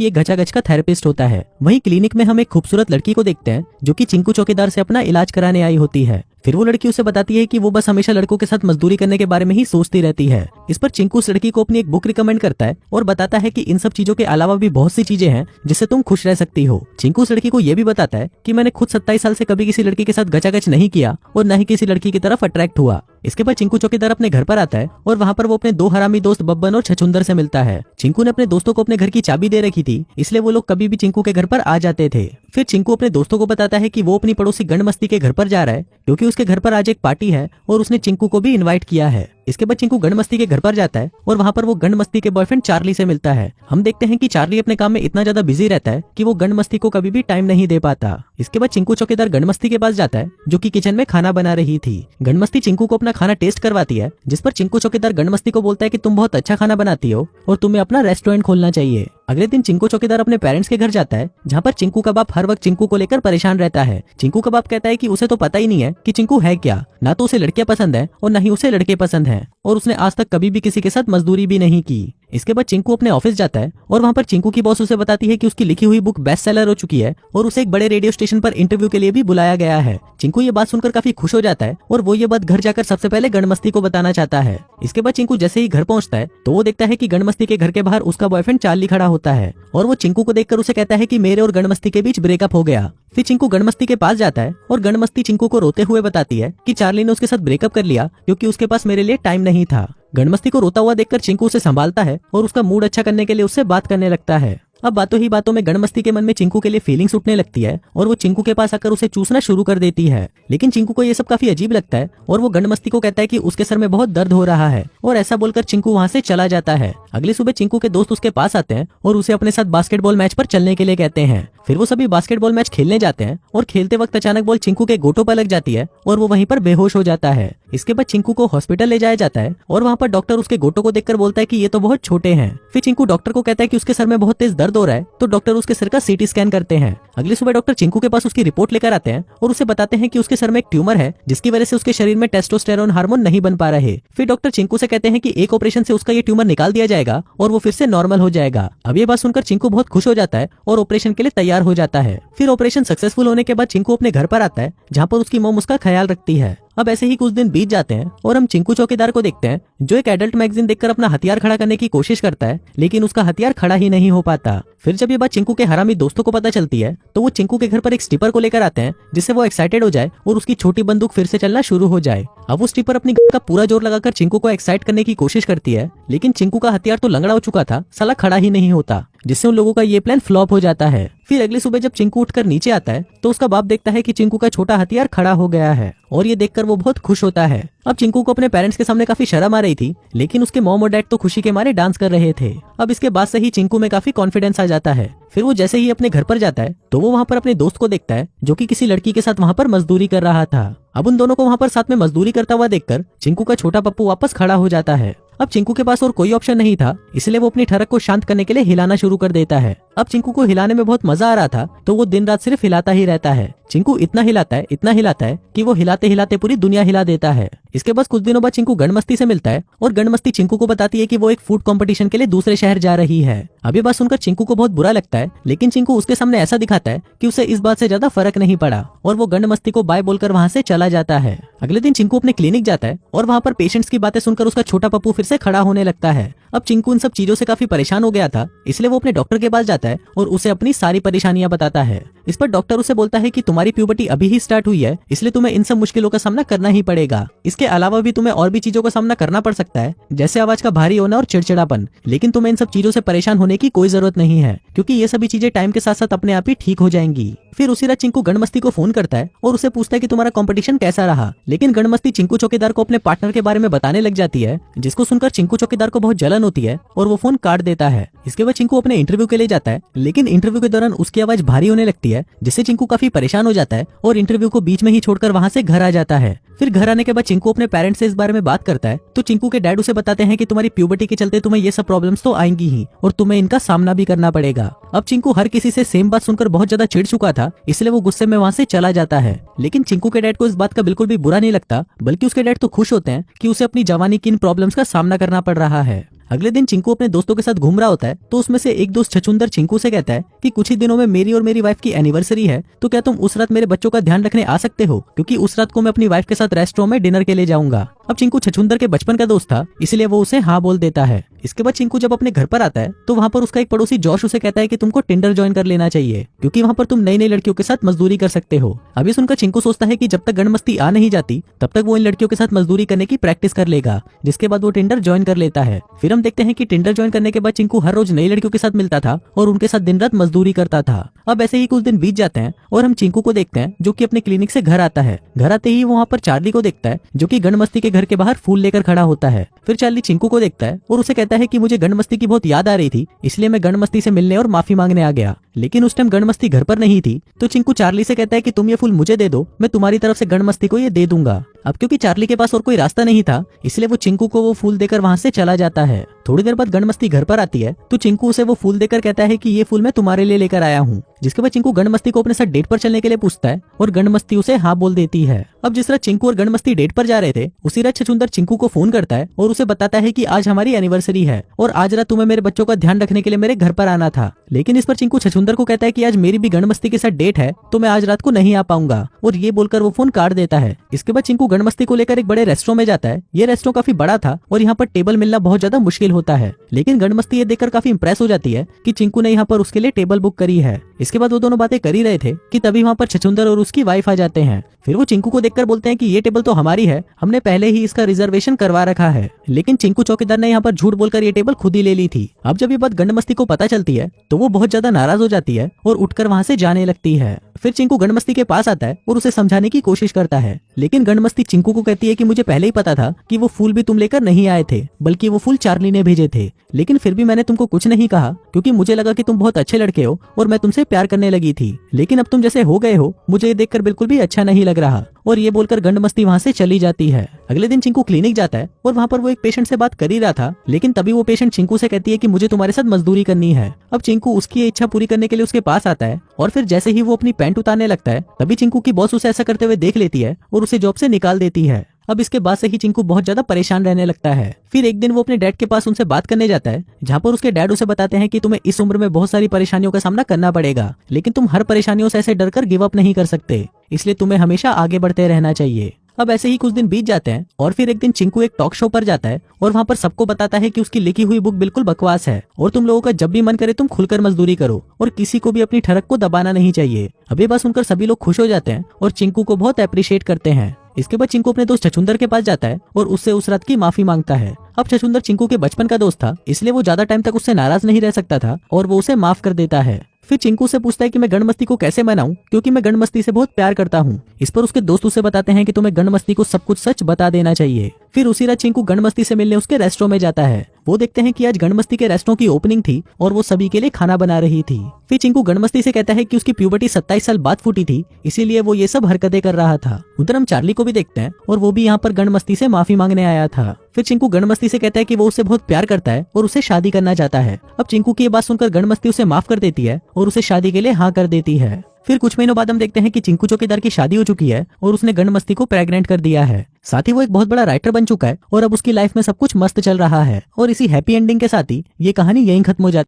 कि एक घचाघच का थेरेपिस्ट होता है। वहीं क्लिनिक में हम एक खूबसूरत लड़की को देखते हैं जो कि चिंकू चौकीदार से अपना इलाज कराने आई होती है। फिर वो लड़की उसे बताती है कि वो बस हमेशा लड़कों के साथ मजदूरी करने के बारे में ही सोचती रहती है। इस पर चिंकू उस लड़की को अपनी एक बुक रिकमेंड करता है और बताता है कि इन सब चीजों के अलावा भी बहुत सी चीजें हैं जिससे तुम खुश रह सकती हो। चिंकू उस लड़की को ये भी बताता है कि मैंने खुद 27 साल से कभी किसी लड़की के साथ गचागच नहीं किया और न ही किसी लड़की की तरफ अट्रैक्ट हुआ। इसके बाद चिंकू चौकीदार अपने घर पर आता है और वहाँ पर वो अपने दो हरामी दोस्त बब्बन और छछुंदर से मिलता है। चिंकू ने अपने दोस्तों को अपने घर की चाबी दे रखी थी, इसलिए वो लोग कभी भी चिंकू के घर पर आ जाते थे। फिर चिंकू अपने दोस्तों को बताता है कि वो अपनी पड़ोसी गंडमस्ती के घर पर जा रहा है क्योंकि उसके घर पर आज एक पार्टी है और उसने चिंकू को भी इनवाइट किया है। इसके बाद चिंकू गंडमस्ती के घर पर जाता है और वहाँ पर वो गंडमस्ती के बॉयफ्रेंड चार्ली से मिलता है। हम देखते हैं कि चार्ली अपने काम में इतना ज्यादा बिजी रहता है कि वो गंडमस्ती को कभी भी टाइम नहीं दे पाता। इसके बाद चिंकू चौकीदार गंडमस्ती के पास जाता है जो कि किचन में खाना बना रही थी। गंडमस्ती चिंकू को अपना खाना टेस्ट करवाती है, जिस पर चिंकू चौकीदार गंडमस्ती को बोलता है कि तुम बहुत अच्छा खाना बनाती हो और तुम्हें अपना रेस्टोरेंट खोलना चाहिए। अगले दिन चिंकू चौकीदार अपने पेरेंट्स के घर जाता है जहाँ पर चिंकू का बाप हर वक्त चिंकू को लेकर परेशान रहता है। चिंकू का बाप कहता है कि उसे तो पता ही नहीं है कि चिंकू है क्या, ना तो उसे लड़कियां पसंद है और न ही उसे लड़के पसंद हैं और उसने आज तक कभी भी किसी के साथ मजदूरी भी नहीं की। इसके बाद चिंकू अपने ऑफिस जाता है और वहाँ पर चिंकू की बॉस उसे बताती है कि उसकी लिखी हुई बुक बेस्ट सेलर हो चुकी है और उसे एक बड़े रेडियो स्टेशन पर इंटरव्यू के लिए भी बुलाया गया है। चिंकू ये बात सुनकर काफी खुश हो जाता है और वो ये बात घर जाकर सबसे पहले गंडमस्ती को बताना चाहता है। इसके बाद चिंकू जैसे ही घर पहुंचता है तो वो देखता है कि गंडमस्ती के घर के बाहर उसका बॉयफ्रेंड चार्ली खड़ा होता है और वो चिंकू को देखकर उसे कहता है कि मेरे और गंडमस्ती के बीच ब्रेकअप हो गया। फिर चिंकू गंडमस्ती के पास जाता है और गंडमस्ती चिंकू को रोते हुए बताती है कि चार्ली ने उसके साथ ब्रेकअप कर लिया क्योंकि उसके पास मेरे लिए टाइम नहीं था। गंडमस्ती को रोता हुआ देखकर चिंकू उसे संभालता है और उसका मूड अच्छा करने के लिए उससे बात करने लगता है। अब बातों ही बातों में गंडमस्ती के मन में चिंकू के लिए फीलिंग्स उठने लगती है और वो चिंकू के पास आकर उसे चूसना शुरू कर देती है। लेकिन चिंकू को ये सब काफी अजीब लगता है और वो गंडमस्ती को कहता है कि उसके सर में बहुत दर्द हो रहा है और ऐसा बोलकर चिंकू वहाँ से चला जाता है। अगली सुबह चिंकू के दोस्त उसके पास आते हैं और उसे अपने साथ बास्केटबॉल मैच पर चलने के लिए कहते हैं। फिर वो सभी बास्केटबॉल मैच खेलने जाते हैं और खेलते वक्त अचानक बॉल चिंकू के गोटों पर लग जाती है और वो वहीं पर बेहोश हो जाता है। इसके बाद चिंकू को हॉस्पिटल ले जाया जाता है और वहाँ पर डॉक्टर उसके गोटों को देखकर बोलता है कि ये तो बहुत छोटे हैं। फिर चिंकू डॉक्टर को कहता है कि उसके सर में बहुत तेज दर्द हो रहा है, तो डॉक्टर उसके सिर का सीटी स्कैन करते हैं। अगली सुबह डॉक्टर चिंकू के पास उसकी रिपोर्ट लेकर आते हैं और उसे बताते हैं कि उसके सर में एक ट्यूमर है जिसकी वजह से उसके शरीर में टेस्टोस्टेरोन हार्मोन नहीं बन पा रहे। फिर डॉक्टर चिंकू से कहते हैं कि एक ऑपरेशन से उसका ये ट्यूमर निकाल दिया जाएगा और वो फिर से नॉर्मल हो जाएगा। अब ये बात सुनकर चिंकू बहुत खुश हो जाता है और ऑपरेशन के लिए तैयार हो जाता है। फिर ऑपरेशन सक्सेसफुल होने के बाद चिंकू अपने घर पर आता है जहाँ पर उसकी मॉम उसका ख्याल रखती है। अब ऐसे ही कुछ दिन बीत जाते हैं और हम चिंकू चौकीदार को देखते हैं जो एक एडल्ट मैगजीन देखकर अपना हथियार खड़ा करने की कोशिश करता है, लेकिन उसका हथियार खड़ा ही नहीं हो पाता। फिर जब ये बात चिंकू के हरामी दोस्तों को पता चलती है तो वो चिंकू के घर पर एक स्टिपर को लेकर आते हैं जिससे वो एक्साइटेड हो जाए और उसकी छोटी बंदूक फिर से चलना शुरू हो जाए। अब वो स्टिपर अपनी गन का पूरा जोर लगाकर चिंकू को एक्साइट करने की कोशिश करती है, लेकिन चिंकू का हथियार तो लंगड़ा हो चुका था, साला खड़ा ही नहीं होता, जिससे उन लोगों का ये प्लान फ्लॉप हो जाता है। फिर अगली सुबह जब चिंकू उठकर नीचे आता है तो उसका बाप देखता है कि चिंकू का छोटा हथियार खड़ा हो गया है और ये देखकर वो बहुत खुश होता है। अब चिंकू को अपने पेरेंट्स के सामने काफी शर्म आ रही थी, लेकिन उसके मॉम और डैड तो खुशी के मारे डांस कर रहे थे। अब इसके बाद से ही चिंकू में काफी कॉन्फिडेंस आ जाता है। फिर वो जैसे ही अपने घर पर जाता है तो वो वहाँ पर अपने दोस्त को देखता है जो कि किसी लड़की के साथ वहाँ पर मजदूरी कर रहा था। अब उन दोनों को वहाँ पर साथ में मजदूरी करता हुआ देखकर चिंकू का छोटा पप्पू वापस खड़ा हो जाता है। अब चिंकू के पास और कोई ऑप्शन नहीं था, इसलिए वो अपनी ठरक को शांत करने के लिए हिलाना शुरू कर देता है। अब चिंकू को हिलाने में बहुत मजा आ रहा था तो वो दिन रात सिर्फ हिलाता ही रहता है। चिंकू इतना हिलाता है कि वो हिलाते हिलाते पूरी दुनिया हिला देता है। इसके बाद कुछ दिनों बाद चिंकू गंडमस्ती से मिलता है और गंडमस्ती चिंकू को बताती है कि वो एक फूड कंपटीशन के लिए दूसरे शहर जा रही है। अब ये बात सुनकर चिंकू को बहुत बुरा लगता है, लेकिन चिंकू उसके सामने ऐसा दिखाता है कि उसे इस बात से ज्यादा फर्क नहीं पड़ा और वो गंडमस्ती को बाय बोलकर वहाँ से चला जाता है। अगले दिन चिंकू अपने क्लिनिक जाता है और वहाँ पर पेशेंट्स की बातें सुनकर उसका छोटा पप्पू फिर से खड़ा होने लगता है। अब चिंकू इन सब चीजों से काफी परेशान हो गया था, इसलिए वो अपने डॉक्टर के पास जाता है और उसे अपनी सारी परेशानियां बताता है। इस पर डॉक्टर उसे बोलता है कि तुम्हारी प्यूबर्टी अभी ही स्टार्ट हुई है, इसलिए तुम्हें इन सब मुश्किलों का सामना करना ही पड़ेगा। इसके अलावा भी तुम्हें और भी चीजों का सामना करना पड़ सकता है, जैसे आवाज का भारी होना और चिड़चिड़ापन, लेकिन तुम्हें इन सब चीजों से परेशान होने की कोई जरूरत नहीं है क्योंकि ये सभी चीजें टाइम के साथ साथ अपने आप ही ठीक हो जाएंगी। फिर उसी रात चिंकू गंडमस्ती को फोन करता है और उसे पूछता है कि तुम्हारा कंपटीशन कैसा रहा, लेकिन गंडमस्ती चिंकू चौकीदार को अपने पार्टनर के बारे में बताने लग जाती है, जिसको सुनकर चिंकू चौकीदार को बहुत जलन होती है और वो फोन काट देता है। इसके बाद चिंकू अपने इंटरव्यू के लिए जाता है, लेकिन इंटरव्यू के दौरान उसकी आवाज भारी होने लगती है, जिससे चिंकू काफी परेशान हो जाता है और इंटरव्यू को बीच में ही छोड़कर वहाँ से घर आ जाता है। फिर घर आने के बाद चिंकू अपने पेरेंट्स से इस बारे में बात करता है तो चिंकू के डैड उसे बताते हैं कि तुम्हारी प्यूबर्टी के चलते तुम्हें ये सब प्रॉब्लम्स तो आएंगी ही और तुम्हें इनका सामना भी करना पड़ेगा। अब चिंकू हर किसी से सेम बात सुनकर बहुत ज्यादा चिढ़ चुका था, इसलिए वो गुस्से में वहाँ से चला जाता है। लेकिन चिंकू के डैड को इस बात का बिल्कुल भी बुरा नहीं लगता, बल्कि उसके डैड तो खुश होते हैं कि उसे अपनी जवानी की इन प्रॉब्लम्स का सामना करना पड़ रहा है। अगले दिन चिंकू अपने दोस्तों के साथ घूम रहा होता है तो उसमें से एक दोस्त छछूंदर चिंकू से कहता है कि कुछ ही दिनों में मेरी और मेरी वाइफ की एनिवर्सरी है, तो क्या तुम उस रात मेरे बच्चों का ध्यान रखने आ सकते हो, क्योंकि उस रात को मैं अपनी वाइफ के साथ रेस्टोरेंट में डिनर के लिए जाऊंगा। अब चिंकू छछूंदर के बचपन का दोस्त था, इसलिए वो उसे हाँ बोल देता है। इसके बाद चिंकू जब अपने घर पर आता है तो वहाँ पर उसका एक पड़ोसी जॉश उसे कहता है कि तुमको टिंडर ज्वाइन कर लेना चाहिए, क्योंकि वहाँ पर तुम नई नई लड़कियों के साथ मजदूरी कर सकते हो। अभी सुनकर चिंकू सोचता है कि जब तक गणमस्ती आ नहीं जाती तब तक वो इन लड़कियों के साथ मजदूरी करने की प्रैक्टिस कर लेगा, जिसके बाद वो टिंडर ज्वाइन कर लेता है। फिर हम देखते हैं कि टिंडर ज्वाइन करने के बाद चिंकू हर रोज नई लड़कियों के साथ मिलता था और उनके साथ दिन रात मजदूरी करता था। अब ऐसे ही कुछ दिन बीत जाते हैं और हम चिंकू को देखते हैं जो कि अपने क्लिनिक से घर आता है। घर आते ही वो वहाँ पर चार्ली को देखता है जो कि गणमस्ती के घर के बाहर फूल लेकर खड़ा होता है। फिर चार्ली चिंकू को देखता है और उसे कहता है कि मुझे गणमस्ती की बहुत याद आ रही थी, इसलिए मैं गणमस्ती से मिलने और माफी मांगने आ गया। लेकिन उस टाइम गणमस्ती घर पर नहीं थी, तो चिंकू चार्ली से कहता है कि तुम ये फूल मुझे दे दो, मैं तुम्हारी तरफ से गणमस्ती को ये दे दूंगा। अब क्योंकि चार्ली के पास और कोई रास्ता नहीं था, इसलिए वो चिंकू को वो फूल देकर वहाँ से चला जाता है। थोड़ी देर बाद गणमस्ती घर पर आती है तो चिंकू उसे वो फूल देकर कहता है कि ये फूल मैं तुम्हारे लिए लेकर आया हूँ। जिसके बाद चिंकू गणमस्ती को अपने साथ डेट पर चलने के लिए पूछता है और गणमस्ती उसे हाँ बोल देती है। अब जिस रात चिंकू और गणमस्ती डेट पर जा रहे थे उसी रात छछूंदर चिंकू को फोन करता है और उसे बताता है कि आज हमारी एनिवर्सरी है और आज रात तुम्हें मेरे बच्चों का ध्यान रखने के लिए मेरे घर पर आना था। लेकिन इस पर चिंकू छछूंदर को कहता है कि आज मेरी भी गणमस्ती के साथ डेट है तो मैं आज रात को नहीं आ पाऊंगा, और ये बोलकर वो फोन काट देता है। इसके बाद चिंकू गणमस्ती को लेकर एक बड़े रेस्टोरेंट में जाता है। ये रेस्टोरेंट काफी बड़ा था और यहाँ पर टेबल मिलना बहुत ज्यादा मुश्किल होता है, लेकिन गणमस्ती ये देखकर काफी इंप्रेस हो जाती है कि चिंकू ने यहाँ पर उसके लिए टेबल बुक करी है। इसके बाद वो दोनों बातें कर ही रहे थे कि तभी वहाँ पर छछूंदर और उसकी वाइफ आ जाते हैं। फिर वो चिंकू को देखकर बोलते हैं कि ये टेबल तो हमारी है, हमने पहले ही इसका रिजर्वेशन करवा रखा है। लेकिन चिंकू चौकीदार ने यहाँ पर झूठ बोलकर ये टेबल खुद ही ले ली थी। अब जब ये बात गणमस्ती को पता चलती है तो वो बहुत ज्यादा नाराज हो जाती है और उठकर वहाँ से जाने लगती है। फिर चिंकू गणमस्ती के पास आता है और उसे समझाने की कोशिश करता है, लेकिन गणमस्ती चिंकू को कहती है कि मुझे पहले ही पता था कि वो फूल भी तुम लेकर नहीं आए थे, बल्कि वो फूल चार्ली ने भेजे थे। लेकिन फिर भी मैंने तुमको कुछ नहीं कहा क्योंकि मुझे लगा कि तुम बहुत अच्छे लड़के हो और मैं तुमसे प्यार करने लगी थी। लेकिन अब तुम जैसे हो गए हो मुझे ये देखकर बिल्कुल भी अच्छा नहीं लग रहा। और ये बोलकर गणमस्ती वहाँ से चली जाती है। अगले दिन चिंकू क्लिनिक जाता है और वहाँ पर वो एक पेशेंट से बात कर ही रहा था, लेकिन तभी वो पेशेंट चिंकू से कहती है कि मुझे तुम्हारे साथ मजदूरी करनी है। अब चिंकू उसकी इच्छा पूरी करने के लिए उसके पास आता है और फिर जैसे ही वो अपनी पैंट उतारने लगता है तभी चिंकू की बॉस उसे ऐसा करते हुए देख लेती है और उसे जॉब से निकाल देती है। अब इसके बाद से ही चिंकू बहुत ज्यादा परेशान रहने लगता है। फिर एक दिन वो अपने डैड के पास उनसे बात करने जाता है, जहाँ पर उसके डैड उसे बताते हैं कि तुम्हें इस उम्र में बहुत सारी परेशानियों का सामना करना पड़ेगा, लेकिन तुम हर परेशानियों से ऐसे डरकर गिव अप नहीं कर सकते, इसलिए तुम्हें हमेशा आगे बढ़ते रहना चाहिए। अब ऐसे ही कुछ दिन बीत जाते हैं और फिर एक दिन चिंकू एक टॉक शो पर जाता है और वहाँ पर सबको बताता है कि उसकी लिखी हुई बुक बिल्कुल बकवास है और तुम लोगों का जब भी मन करे तुम खुलकर मजदूरी करो और किसी को भी अपनी ठरक को दबाना नहीं चाहिए। अब ये बात सुनकर सभी लोग खुश हो जाते हैं और चिंकू को बहुत अप्रिशिएट करते हैं। इसके बाद चिंकू अपने दोस्त छछूंदर के पास जाता है और उससे उस रात की माफी मांगता है। अब छछूंदर चिंकू के बचपन का दोस्त था, इसलिए वो ज्यादा टाइम तक उससे नाराज नहीं रह सकता था और वो उसे माफ कर देता है। फिर चिंकू से पूछता है कि मैं गणमस्ती को कैसे मनाऊं, क्योंकि मैं गणमस्ती से बहुत प्यार करता हूँ। इस पर उसके दोस्त उसे बताते हैं कि तुम्हें गणमस्ती को सब कुछ सच बता देना चाहिए। फिर उसी रात चिंकू गणमस्ती से मिलने उसके रेस्टोरेंट में जाता है। वो देखते हैं कि आज गणमस्ती के रेस्टोरेंट की ओपनिंग थी और वो सभी के लिए खाना बना रही थी। फिर चिंकू गणमस्ती से कहता है कि उसकी प्यूबर्टी 27 साल बाद फूटी थी, इसीलिए वो ये सब हरकतें कर रहा था। उधर हम चार्ली को भी देखते हैं और वो भी यहाँ पर गणमस्ती से माफी मांगने आया था। फिर चिंकू गणमस्ती से कहता है कि वो उससे बहुत प्यार करता है और उसे शादी करना चाहता है। अब चिंकू की ये बात सुनकर गणमस्ती उसे माफ कर देती है और उसे शादी के लिए हाँ कर देती है। फिर कुछ महीनों बाद हम देखते हैं कि चिंकू चौकीदार की शादी हो चुकी है और उसने गणमस्ती को प्रेग्नेंट कर दिया है। साथ ही वो एक बहुत बड़ा राइटर बन चुका है और अब उसकी लाइफ में सब कुछ मस्त चल रहा है। और इसी हैप्पी एंडिंग के साथ ही ये कहानी यहीं खत्म हो जाती है।